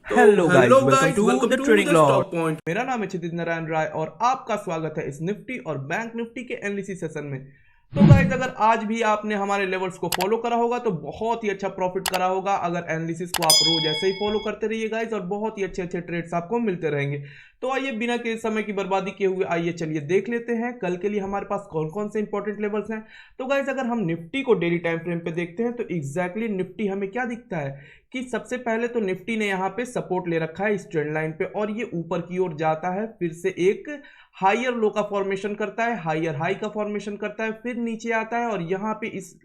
तो hello guys, hello welcome guys, to welcome the to trading the lot. Stock point. मेरा नाम है क्षितिज नारायण राय और आपका स्वागत है इस निफ्टी और बैंक निफ्टी के एनालिसिस सेशन में। तो गाइस, अगर आज भी आपने हमारे लेवल्स को फॉलो करा होगा तो बहुत ही अच्छा प्रॉफिट करा होगा। अगर एनालिसिस को आप रोज ऐसे ही फॉलो करते रहिए गाइस, और बहुत ही अच्छे अच्छे ट्रेड्स आपको मिलते रहेंगे। तो आइए बिना किसी समय की बर्बादी किए हुए आइए चलिए देख लेते हैं कल के लिए हमारे पास कौन कौन से इंपॉर्टेंट लेवल्स हैं। तो गाइस, अगर हम निफ्टी को डेली टाइम फ्रेम पे देखते हैं तो एग्जैक्टली निफ्टी हमें क्या दिखता है कि सबसे पहले तो निफ्टी ने यहाँ पे सपोर्ट ले रखा है इस ट्रेंड लाइन पे, और ये ऊपर की ओर जाता है, फिर से एक हायर लो का फॉर्मेशन करता है, हायर हाई का फॉर्मेशन करता है, फिर नीचे आता है और यहाँ पे इस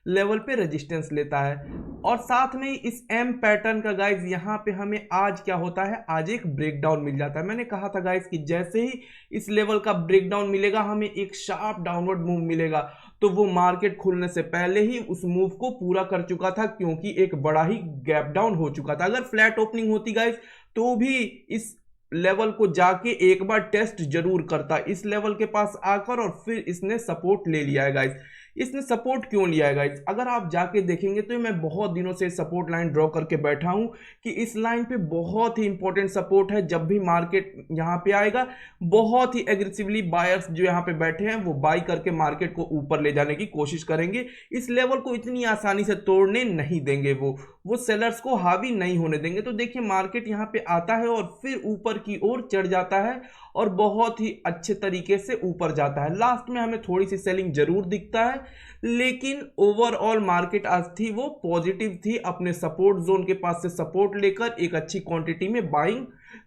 लेवल पे रेजिस्टेंस लेता है। और साथ में इस एम पैटर्न का गाइज यहाँ पे हमें आज क्या होता है, आज एक ब्रेकडाउन मिल जाता है। मैंने कहा था गाइज कि जैसे ही इस लेवल का ब्रेकडाउन मिलेगा हमें एक शार्प डाउनवर्ड मूव मिलेगा। तो वो मार्केट खुलने से पहले ही उस मूव को पूरा कर चुका था, क्योंकि एक बड़ा ही गैप डाउन हो चुका था। अगर फ्लैट ओपनिंग होती गाइज तो भी इस लेवल को जाके एक बार टेस्ट जरूर करता इस लेवल के पास आकर, और फिर इसने सपोर्ट ले लिया है गाइज। इसने सपोर्ट क्यों लिया है गाइज, अगर आप जाके देखेंगे तो मैं बहुत दिनों से सपोर्ट लाइन ड्रॉ करके बैठा हूं कि इस लाइन पे बहुत ही इंपॉर्टेंट सपोर्ट है। जब भी मार्केट यहां पे आएगा बहुत ही एग्रेसिवली बायर्स जो यहां पे बैठे हैं वो बाई करके मार्केट को ऊपर ले जाने की कोशिश करेंगे। इस लेवल को इतनी आसानी से तोड़ने नहीं देंगे, वो सेलर्स को हावी नहीं होने देंगे। तो देखिए मार्केट यहां पे आता है और फिर ऊपर की ओर चढ़ जाता है और बहुत ही अच्छे तरीके से ऊपर जाता है। लास्ट में हमें थोड़ी सी सेलिंग जरूर दिखता है, लेकिन ओवरऑल मार्केट आज थी वो पॉजिटिव थी, अपने सपोर्ट जोन के पास से सपोर्ट लेकर एक अच्छी क्वांटिटी में बाइंग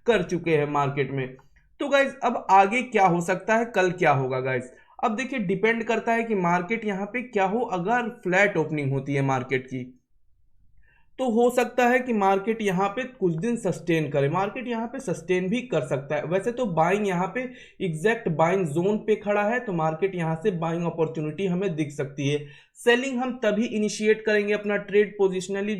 कर चुके हैं मार्केट में। तो गाइज अब आगे क्या हो सकता है, कल क्या होगा गाइज, अब देखिए डिपेंड करता है कि मार्केट यहाँ पे क्या हो। अगर फ्लैट ओपनिंग होती है मार्केट की तो हो सकता है कि मार्केट यहाँ पे कुछ दिन सस्टेन करे, मार्केट यहाँ पे सस्टेन भी कर सकता है। वैसे तो बाइंग यहाँ पे एग्जैक्ट बाइंग जोन पे खड़ा है, तो मार्केट यहाँ से बाइंग अपॉर्चुनिटी हमें दिख सकती है। सेलिंग हम तभी इनिशिएट करेंगे अपना ट्रेड पोजिशनली,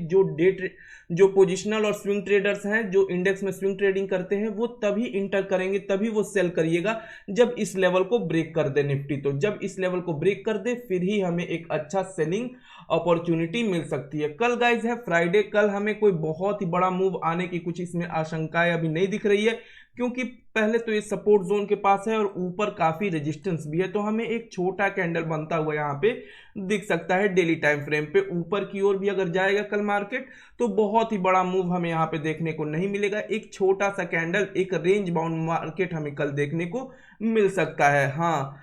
जो पोजिशनल और स्विंग ट्रेडर्स हैं जो इंडेक्स में स्विंग ट्रेडिंग करते हैं वो तभी इंटर करेंगे, तभी वो सेल करिएगा जब इस लेवल को ब्रेक कर दे निफ्टी। तो जब इस लेवल को ब्रेक कर दे फिर ही हमें एक अच्छा सेलिंग अपॉर्चुनिटी मिल सकती है। कल गाइज है फ्राइडे, कल हमें कोई बहुत ही बड़ा मूव आने की कुछ इसमें आशंकाएं अभी नहीं दिख रही है, क्योंकि पहले तो ये सपोर्ट जोन के पास है और ऊपर काफी रेजिस्टेंस भी है। तो हमें एक छोटा कैंडल बनता हुआ यहाँ पे दिख सकता है डेली टाइम फ्रेम पे। ऊपर की ओर भी अगर जाएगा कल मार्केट तो बहुत ही बड़ा मूव हमें यहाँ पे देखने को नहीं मिलेगा। एक छोटा सा कैंडल, एक रेंज बाउंड मार्केट हमें कल देखने को मिल सकता है। हाँ,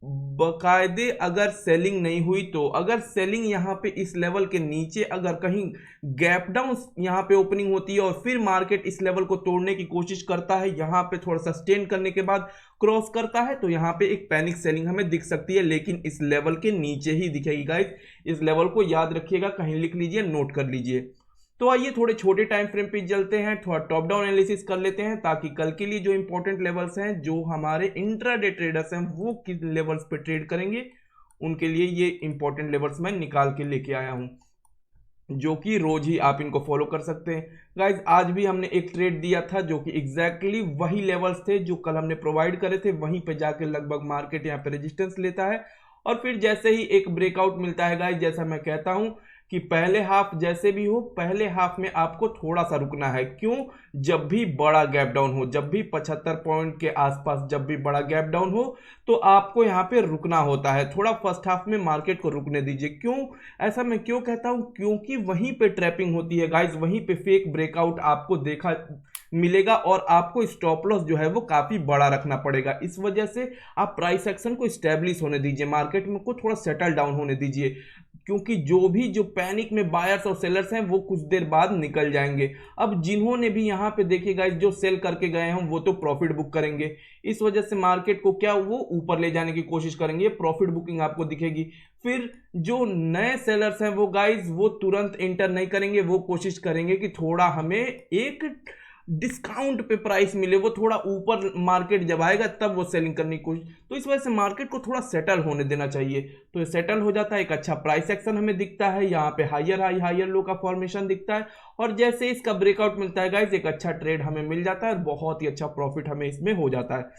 बकायदे अगर सेलिंग नहीं हुई तो, अगर सेलिंग यहाँ पे इस लेवल के नीचे अगर कहीं गैप डाउन यहाँ पे ओपनिंग होती है और फिर मार्केट इस लेवल को तोड़ने की कोशिश करता है, यहाँ पे थोड़ा सस्टेन करने के बाद क्रॉस करता है, तो यहाँ पे एक पैनिक सेलिंग हमें दिख सकती है, लेकिन इस लेवल के नीचे ही दिखेगी गाइस। इस लेवल को याद रखिएगा, कहीं लिख लीजिए, नोट कर लीजिए। तो आइए थोड़े छोटे टाइम फ्रेम पे चलते हैं, थोड़ा टॉप डाउन एनालिसिस कर लेते हैं, ताकि कल के लिए जो इंपॉर्टेंट लेवल्स हैं जो हमारे इंट्राडे ट्रेडर्स हैं वो किन लेवल्स पे ट्रेड करेंगे, उनके लिए ये इंपॉर्टेंट लेवल्स मैं निकाल के लेके आया हूं, जो कि रोज ही आप इनको फॉलो कर सकते हैं। गाइज आज भी हमने एक ट्रेड दिया था जो कि एग्जैक्टली वही लेवल्स थे जो कल हमने प्रोवाइड करे थे, वहीं पे जाके लगभग मार्केट यहाँ पे रेजिस्टेंस लेता है और फिर जैसे ही एक ब्रेकआउट मिलता है गाइज, जैसा मैं कहता हूं कि पहले हाफ जैसे भी हो, पहले हाफ में आपको थोड़ा सा रुकना है। क्यों, जब भी बड़ा गैप डाउन हो, जब भी 75 पॉइंट के आसपास जब भी बड़ा गैप डाउन हो तो आपको यहाँ पे रुकना होता है। थोड़ा फर्स्ट हाफ में मार्केट को रुकने दीजिए। क्यों, ऐसा मैं क्यों कहता हूं, क्योंकि वहीं पे ट्रैपिंग होती है गाइज, वहीं पे फेक ब्रेकआउट आपको देखा मिलेगा और आपको स्टॉप लॉस जो है वो काफी बड़ा रखना पड़ेगा। इस वजह से आप प्राइस एक्शन को स्टेब्लिश होने दीजिए, मार्केट में को थोड़ा सेटल डाउन होने दीजिए, क्योंकि जो पैनिक में बायर्स और सेलर्स हैं वो कुछ देर बाद निकल जाएंगे। अब जिन्होंने भी यहाँ पे देखिएगा जो सेल करके गए हैं वो तो प्रॉफिट बुक करेंगे, इस वजह से मार्केट को क्या वो ऊपर ले जाने की कोशिश करेंगे, प्रॉफिट बुकिंग आपको दिखेगी। फिर जो नए सेलर्स हैं वो गाइज वो तुरंत इंटर नहीं करेंगे, वो कोशिश करेंगे कि थोड़ा हमें एक डिस्काउंट पे प्राइस मिले, वो थोड़ा ऊपर मार्केट जब आएगा तब वो सेलिंग करने की कोशिश। तो इस वजह से मार्केट को थोड़ा सेटल होने देना चाहिए, तो ये सेटल हो जाता है, एक अच्छा प्राइस एक्शन हमें दिखता है, यहाँ पे हायर हाई हायर लो का फॉर्मेशन दिखता है और जैसे इसका ब्रेकआउट मिलता है गाइज एक अच्छा ट्रेड हमें मिल जाता है और बहुत ही अच्छा प्रॉफिट हमें इसमें हो जाता है।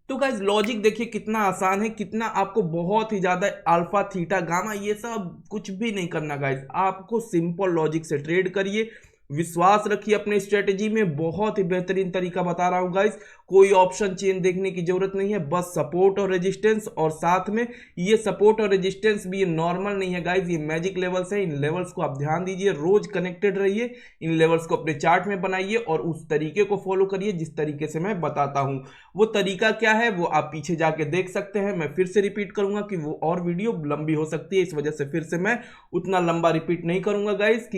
तो गाइज लॉजिक देखिए कितना आसान है, कितना आपको बहुत ही ज्यादा अल्फा थीटा गामा ये सब कुछ भी नहीं करना गाइज, आपको सिंपल लॉजिक से ट्रेड करिए, विश्वास रखिए अपने स्ट्रेटेजी में। बहुत ही बेहतरीन तरीका बता रहा हूँ गाइस, कोई ऑप्शन चेन देखने की जरूरत नहीं है, बस सपोर्ट और रेजिस्टेंस। और साथ में ये सपोर्ट और रेजिस्टेंस भी ये नॉर्मल नहीं है गाइस, ये मैजिक लेवल्स है। इन लेवल्स को आप ध्यान दीजिए, रोज कनेक्टेड रहिए, इन लेवल्स को अपने चार्ट में बनाइए और उस तरीके को फॉलो करिए जिस तरीके से मैं बताता हूँ। वो तरीका क्या है वो आप पीछे जाके देख सकते हैं। मैं फिर से रिपीट करूंगा कि वो और वीडियो लंबी हो सकती है, इस वजह से फिर से मैं उतना लंबा रिपीट नहीं करूंगा गाइस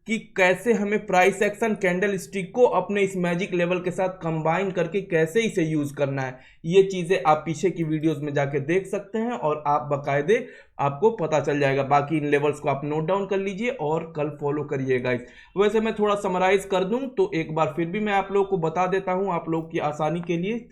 कि कैसे हमें प्राइस एक्शन कैंडल स्टिक को अपने इस मैजिक लेवल के साथ कंबाइन करके कैसे इसे यूज करना है। ये चीजें आप पीछे की वीडियोस में जाके देख सकते हैं और आप बकायदे आपको पता चल जाएगा। बाकी इन लेवल्स को आप नोट डाउन कर लीजिए और कल फॉलो करिएगा। वैसे मैं थोड़ा समराइज कर दूं तो एक बार फिर भी मैं आप लोगों को बता देता हूं आप लोग की आसानी के लिए।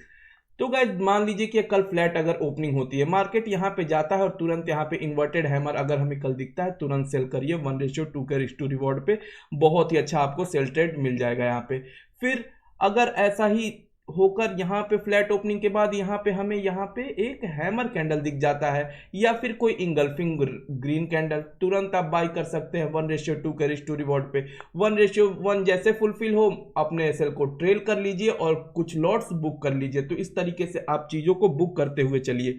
तो गाइस मान लीजिए कि कल फ्लैट अगर ओपनिंग होती है, मार्केट यहाँ पे जाता है और तुरंत यहाँ पे इन्वर्टेड हैमर अगर हमें कल दिखता है, तुरंत सेल करिए 1:2 के रिस्क टू रिवॉर्ड पे, बहुत ही अच्छा आपको सेल ट्रेड मिल जाएगा यहाँ पे। फिर अगर ऐसा ही होकर यहाँ पे फ्लैट ओपनिंग के बाद यहाँ पे हमें यहाँ पे एक हैमर कैंडल दिख जाता है या फिर कोई इंगल्फिंग ग्रीन कैंडल, तुरंत आप बाई कर सकते हैं 1:2 के रिस्क टू रिवॉर्ड पे। 1:1 जैसे फुलफिल हो अपने सेल को ट्रेल कर लीजिए और कुछ लॉट्स बुक कर लीजिए। तो इस तरीके से आप चीज़ों को बुक करते हुए चलिए,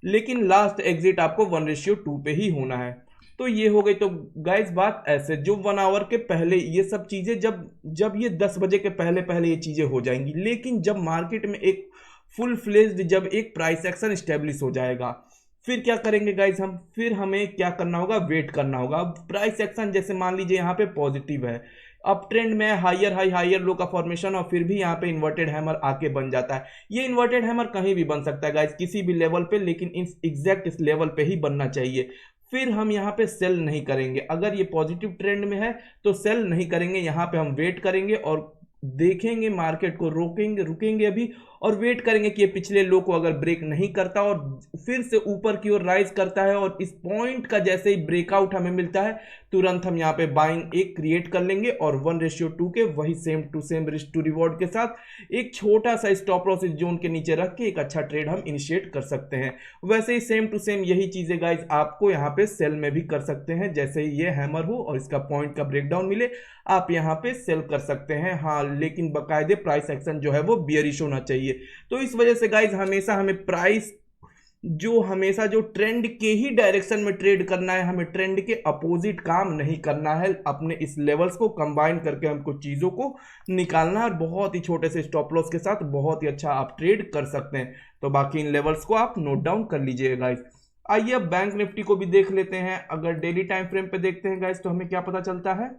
लेकिन लास्ट एग्जिट आपको 1:2 पे ही होना है। तो ये हो गई। तो गाइस बात ऐसे जो 1 आवर के पहले ये सब चीजें जब ये 10 बजे के पहले पहले ये चीजें हो जाएंगी, लेकिन जब मार्केट में एक फुल फ्लेज्ड जब एक प्राइस एक्शन स्टेब्लिश हो जाएगा, फिर क्या करेंगे गाइस हम, फिर हमें क्या करना होगा, वेट करना होगा। अब प्राइस एक्शन जैसे मान लीजिए यहाँ पे पॉजिटिव है, अप ट्रेंड में हायर हाई हायर लो का फॉर्मेशन और फिर भी यहाँ पे इन्वर्टेड हैमर आके बन जाता है। ये इन्वर्टेड हैमर कहीं भी बन सकता है गाइस, किसी भी लेवल पे, लेकिन इस एग्जैक्ट इस लेवल पे ही बनना चाहिए। फिर हम यहाँ पे सेल नहीं करेंगे, अगर ये पॉजिटिव ट्रेंड में है तो सेल नहीं करेंगे, यहाँ पे हम वेट करेंगे और देखेंगे मार्केट को, रुकेंगे अभी और वेट करेंगे कि ये पिछले लो को अगर ब्रेक नहीं करता और फिर से ऊपर की ओर राइज करता है और इस पॉइंट का जैसे ही ब्रेकआउट हमें मिलता है, तुरंत हम यहाँ पे बाइंग एक क्रिएट कर लेंगे और 1:2 के वही same to same risk to reward के साथ एक छोटा सा स्टॉप लॉस इस जोन के नीचे रख के एक अच्छा ट्रेड हम इनिशिएट कर सकते हैं। वैसे ही सेम टू सेम यही चीजें गाइज आपको यहाँ पे सेल में भी कर सकते हैं। जैसे ही ये हैमर हो और इसका पॉइंट का ब्रेकडाउन मिले, आप यहाँ पे सेल कर सकते हैं। हाँ, लेकिन बकायदे प्राइस एक्शन जो है वो बियरिश होना चाहिए। तो इस वजह से गाइज हमेशा हमें प्राइस हमेशा जो ट्रेंड के ही डायरेक्शन में ट्रेड करना है, हमें ट्रेंड के अपोजिट काम नहीं करना है। अपने इस लेवल्स को कंबाइन करके हमको चीज़ों को निकालना है और बहुत ही छोटे से स्टॉप लॉस के साथ बहुत ही अच्छा आप ट्रेड कर सकते हैं। तो बाकी इन लेवल्स को आप नोट डाउन कर लीजिएगा गाइज। आइए अब बैंक निफ्टी को भी देख लेते हैं। अगर डेली टाइम फ्रेम पे देखते हैं गाइज तो हमें क्या पता चलता है।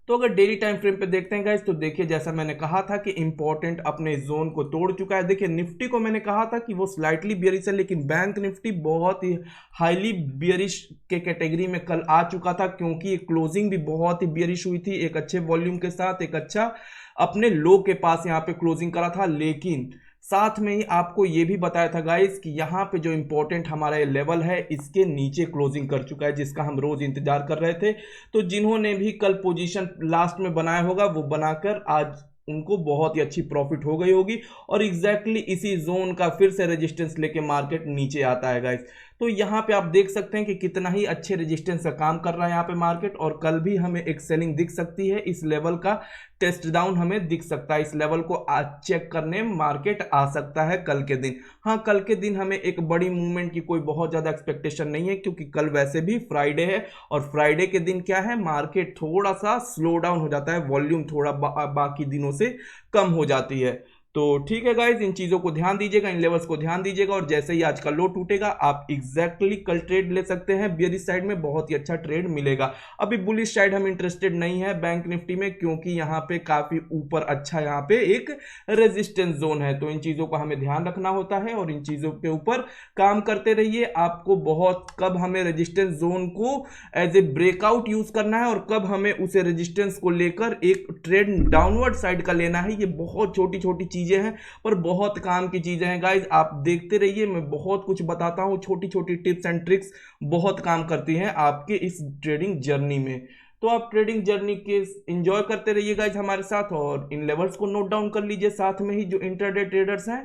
तो अगर डेली टाइम फ्रेम पे देखते हैं गाइस तो देखिए, जैसा मैंने कहा था कि इंपॉर्टेंट अपने जोन को तोड़ चुका है। देखिए निफ्टी को मैंने कहा था कि वो स्लाइटली बियरिश है, लेकिन बैंक निफ्टी बहुत ही हाईली बियरिश के कैटेगरी में कल आ चुका था, क्योंकि ये क्लोजिंग भी बहुत ही बियरिश हुई थी। एक अच्छे वॉल्यूम के साथ एक अच्छा अपने लो के पास यहाँ पे क्लोजिंग करा था, लेकिन साथ में ही आपको ये भी बताया था गाइस कि यहाँ पे जो इंपॉर्टेंट हमारा ये लेवल है इसके नीचे क्लोजिंग कर चुका है, जिसका हम रोज इंतजार कर रहे थे। तो जिन्होंने भी कल पोजीशन लास्ट में बनाया होगा वो बनाकर आज उनको बहुत ही अच्छी प्रॉफिट हो गई होगी और एग्जैक्टली इसी जोन का फिर से रेजिस्टेंस लेके मार्केट नीचे आता है गाइस। तो यहाँ पे आप देख सकते हैं कि कितना ही अच्छे रेजिस्टेंस का काम कर रहा है यहाँ पे मार्केट, और कल भी हमें एक सेलिंग दिख सकती है। इस लेवल का टेस्ट डाउन हमें दिख सकता है, इस लेवल को आज चेक करने मार्केट आ सकता है कल के दिन। हाँ, कल के दिन हमें एक बड़ी मूवमेंट की कोई बहुत ज़्यादा एक्सपेक्टेशन नहीं है, क्योंकि कल वैसे भी फ्राइडे है और फ्राइडे के दिन क्या है, मार्केट थोड़ा सा स्लो डाउन हो जाता है, वॉल्यूम थोड़ा बाकी दिनों से कम हो जाती है। तो ठीक है गाइज, इन चीज़ों को ध्यान दीजिएगा, इन लेवल्स को ध्यान दीजिएगा, और जैसे ही आज का लो टूटेगा आप एग्जैक्टली कल ट्रेड ले सकते हैं। बियरिश साइड में बहुत ही अच्छा ट्रेड मिलेगा। अभी बुलिश साइड हम इंटरेस्टेड नहीं है बैंक निफ्टी में, क्योंकि यहाँ पे काफ़ी ऊपर अच्छा यहाँ पे एक रेजिस्टेंस जोन है। तो इन चीज़ों का हमें ध्यान रखना होता है और इन चीज़ों के ऊपर काम करते रहिए। आपको बहुत कब हमें रेजिस्टेंस जोन को एज ए ब्रेकआउट यूज करना है और कब हमें उसे रेजिस्टेंस को लेकर एक ट्रेड डाउनवर्ड साइड का लेना है, ये बहुत छोटी छोटी चीजें हैं पर बहुत काम की चीजें हैं गाइज। आप देखते रहिए, मैं बहुत कुछ बताता हूं, छोटी छोटी टिप्स एंड ट्रिक्स बहुत काम करती हैं आपके इस ट्रेडिंग जर्नी में। तो आप ट्रेडिंग जर्नी के एंजॉय करते रहिए गाइज हमारे साथ, और इन लेवल्स को नोट डाउन कर लीजिए। साथ में ही जो इंटरडे ट्रेडर्स हैं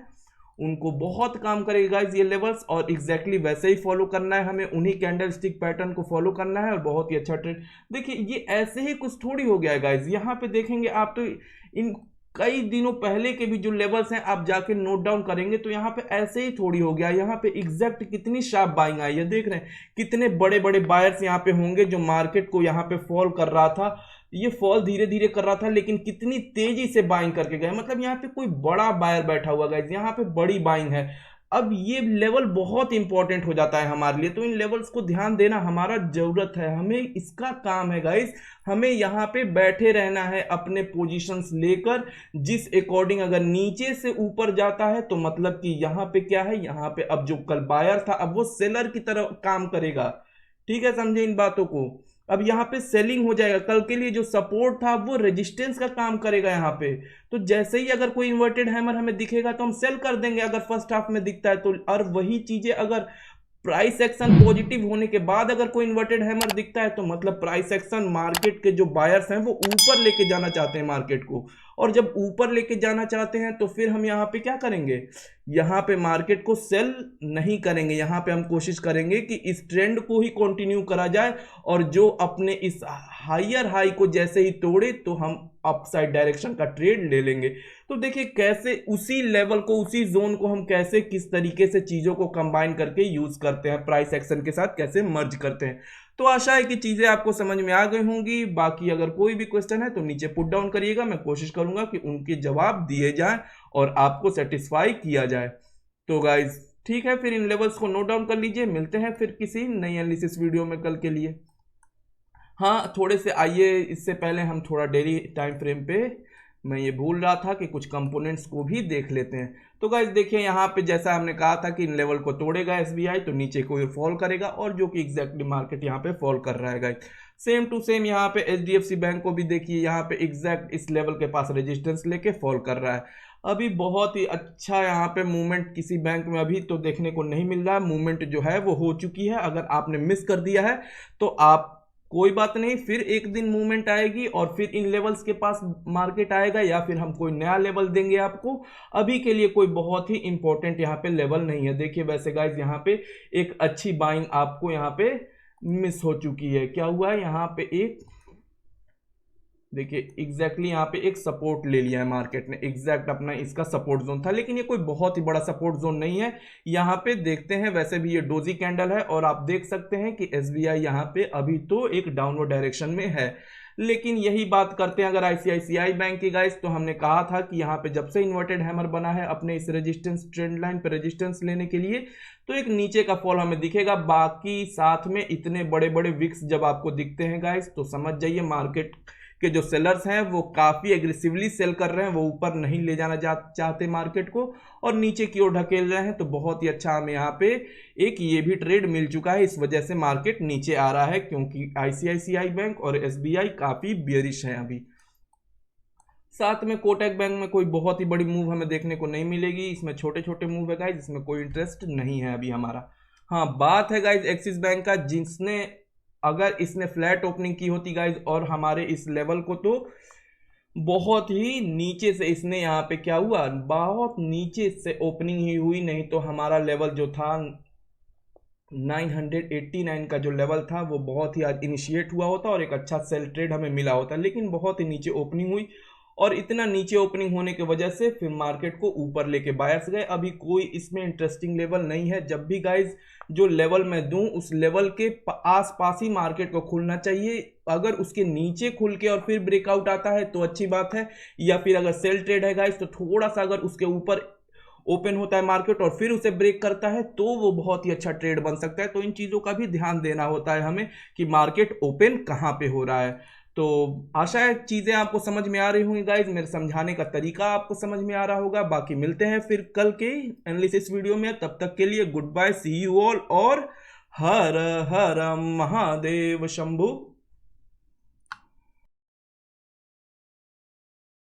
उनको बहुत काम करेगा गाइज ये लेवल्स, और एग्जैक्टली वैसे ही फॉलो करना है हमें, उन्हीं कैंडल स्टिक पैटर्न को फॉलो करना है और बहुत ही अच्छा ट्रेड। देखिए ये ऐसे ही कुछ थोड़ी हो गया है गाइज, यहाँ पे देखेंगे आप तो इन कई दिनों पहले के भी जो लेवल्स हैं आप जाके नोट डाउन करेंगे तो यहाँ पे ऐसे ही थोड़ी हो गया। यहाँ पे एग्जैक्ट कितनी शार्प बाइंग आई है, देख रहे हैं कितने बड़े बड़े बायर्स यहाँ पे होंगे जो मार्केट को यहाँ पे फॉल कर रहा था, ये फॉल धीरे धीरे कर रहा था लेकिन कितनी तेजी से बाइंग करके गए, मतलब यहाँ पे कोई बड़ा बायर बैठा हुआ गाइस, यहाँ पे बड़ी बाइंग है। अब ये लेवल बहुत इंपॉर्टेंट हो जाता है हमारे लिए, तो इन लेवल्स को ध्यान देना हमारा जरूरत है, हमें इसका काम है गाइस। हमें यहाँ पे बैठे रहना है अपने पोजीशंस लेकर, जिस अकॉर्डिंग अगर नीचे से ऊपर जाता है तो मतलब कि यहाँ पे क्या है, यहाँ पे अब जो कल बायर था अब वो सेलर की तरह काम करेगा। ठीक है, समझे इन बातों को। अब यहाँ पे सेलिंग हो जाएगा, कल के लिए जो सपोर्ट था वो रेजिस्टेंस का काम करेगा यहाँ पे। तो जैसे ही अगर कोई इन्वर्टेड हैमर हमें दिखेगा तो हम सेल कर देंगे अगर फर्स्ट हाफ में दिखता है तो, और वही चीजें अगर प्राइस एक्शन पॉजिटिव होने के बाद अगर कोई इन्वर्टेड हैमर दिखता है तो मतलब प्राइस एक्शन मार्केट के जो बायर्स हैं वो ऊपर लेके जाना चाहते हैं मार्केट को, और जब ऊपर लेके जाना चाहते हैं तो फिर हम यहाँ पे क्या करेंगे, यहाँ पे मार्केट को सेल नहीं करेंगे, यहाँ पे हम कोशिश करेंगे कि इस ट्रेंड को ही कंटिन्यू करा जाए, और जो अपने इस हायर हाई को जैसे ही तोड़े तो हम अपसाइड डायरेक्शन का ट्रेड ले लेंगे। तो देखिए कैसे उसी लेवल को, उसी जोन को हम कैसे किस तरीके से चीज़ों को कंबाइन करके यूज करते हैं, प्राइस एक्शन के साथ कैसे मर्ज करते हैं। तो आशा है कि चीज़ें आपको समझ में आ गई होंगी। बाकी अगर कोई भी क्वेश्चन है तो नीचे पुट डाउन करिएगा, मैं कोशिश करूंगा कि उनके जवाब दिए जाएं और आपको सेटिस्फाई किया जाए। तो गाइज ठीक है, फिर इन लेवल्स को नोट डाउन कर लीजिए, मिलते हैं फिर किसी नई एनालिसिस वीडियो में कल के लिए। हाँ थोड़े से आइए, इससे पहले हम थोड़ा डेली टाइम फ्रेम पे, मैं ये भूल रहा था कि कुछ कंपोनेंट्स को भी देख लेते हैं। तो गाइस देखिए यहाँ पे जैसा हमने कहा था कि इन लेवल को तोड़ेगा एसबीआई तो नीचे को फॉल करेगा, और जो कि एग्जैक्टली मार्केट यहाँ पे फॉल कर रहा है गाइस। सेम टू सेम यहाँ पे एचडीएफसी बैंक को भी देखिए, यहाँ पे एग्जैक्ट इस लेवल के पास रेजिस्टेंस लेके फॉल कर रहा है। अभी बहुत ही अच्छा यहाँ पे मूवमेंट किसी बैंक में अभी तो देखने को नहीं मिल रहा है, मूवमेंट जो है वो हो चुकी है। अगर आपने मिस कर दिया है तो आप कोई बात नहीं, फिर एक दिन मूवमेंट आएगी और फिर इन लेवल्स के पास मार्केट आएगा, या फिर हम कोई नया लेवल देंगे आपको। अभी के लिए कोई बहुत ही इंपॉर्टेंट यहाँ पे लेवल नहीं है। देखिए वैसे गाइज यहाँ पे एक अच्छी बाइंग आपको यहाँ पे मिस हो चुकी है। क्या हुआ है यहाँ पे, एक देखिए एग्जैक्टली यहाँ पे एक सपोर्ट ले लिया है मार्केट ने, एग्जैक्ट अपना इसका सपोर्ट जोन था, लेकिन ये कोई बहुत ही बड़ा सपोर्ट जोन नहीं है। यहाँ पे देखते हैं, वैसे भी ये डोजी कैंडल है और आप देख सकते हैं कि एसबीआई यहाँ पे अभी तो एक डाउनवर्ड डायरेक्शन में है। लेकिन यही बात करते हैं अगर आईसीआईसीआई बैंक की गाइस, तो हमने कहा था कि यहाँ पे जब से इन्वर्टेड हैमर बना है अपने इस रेजिस्टेंस ट्रेंड लाइन पे रेजिस्टेंस लेने के लिए, तो एक नीचे का फॉल हमें दिखेगा। बाकी साथ में इतने बड़े बड़े विक्स जब आपको दिखते हैं गाइस तो समझ जाइए मार्केट के जो सेलर्स हैं वो काफ़ी एग्रेसिवली सेल कर रहे हैं, वो ऊपर नहीं ले जाना चाहते मार्केट को और नीचे की ओर ढकेल रहे हैं। तो बहुत ही अच्छा हमें यहाँ पे एक ये भी ट्रेड मिल चुका है, इस वजह से मार्केट नीचे आ रहा है, क्योंकि आईसीआईसीआई बैंक और एसबीआई काफ़ी बेयरिश है अभी। साथ में कोटक बैंक में कोई बहुत ही बड़ी मूव हमें देखने को नहीं मिलेगी, इसमें छोटे छोटे मूव है गाइज, इसमें कोई इंटरेस्ट नहीं है अभी हमारा। हाँ बात है गाइज एक्सिस बैंक का, जिसने अगर इसने फ्लैट ओपनिंग की होती गाइज और हमारे इस लेवल को, तो बहुत ही नीचे से इसने यहाँ पे क्या हुआ, बहुत नीचे से ओपनिंग ही हुई, नहीं तो हमारा लेवल जो था 989 का जो लेवल था वो बहुत ही आज इनिशिएट हुआ होता और एक अच्छा सेल ट्रेड हमें मिला होता, लेकिन बहुत ही नीचे ओपनिंग हुई और इतना नीचे ओपनिंग होने की वजह से फिर मार्केट को ऊपर लेके बायर्स गए। अभी कोई इसमें इंटरेस्टिंग लेवल नहीं है। जब भी गाइज जो लेवल मैं दूं उस लेवल के आसपास ही मार्केट को खुलना चाहिए। अगर उसके नीचे खुल के और फिर ब्रेकआउट आता है तो अच्छी बात है, या फिर अगर सेल ट्रेड है गाइज तो थोड़ा सा अगर उसके ऊपर ओपन होता है मार्केट और फिर उसे ब्रेक करता है तो वो बहुत ही अच्छा ट्रेड बन सकता है। तो इन चीज़ों का भी ध्यान देना होता है हमें कि मार्केट ओपन कहाँ पे हो रहा है। तो आशा है चीज़ें आपको समझ में आ रही होंगी गाइज, मेरे समझाने का तरीका आपको समझ में आ रहा होगा। बाकी मिलते हैं फिर कल के एनालिसिस वीडियो में, तब तक के लिए good bye, see you all और हर हर महादेव शंभु।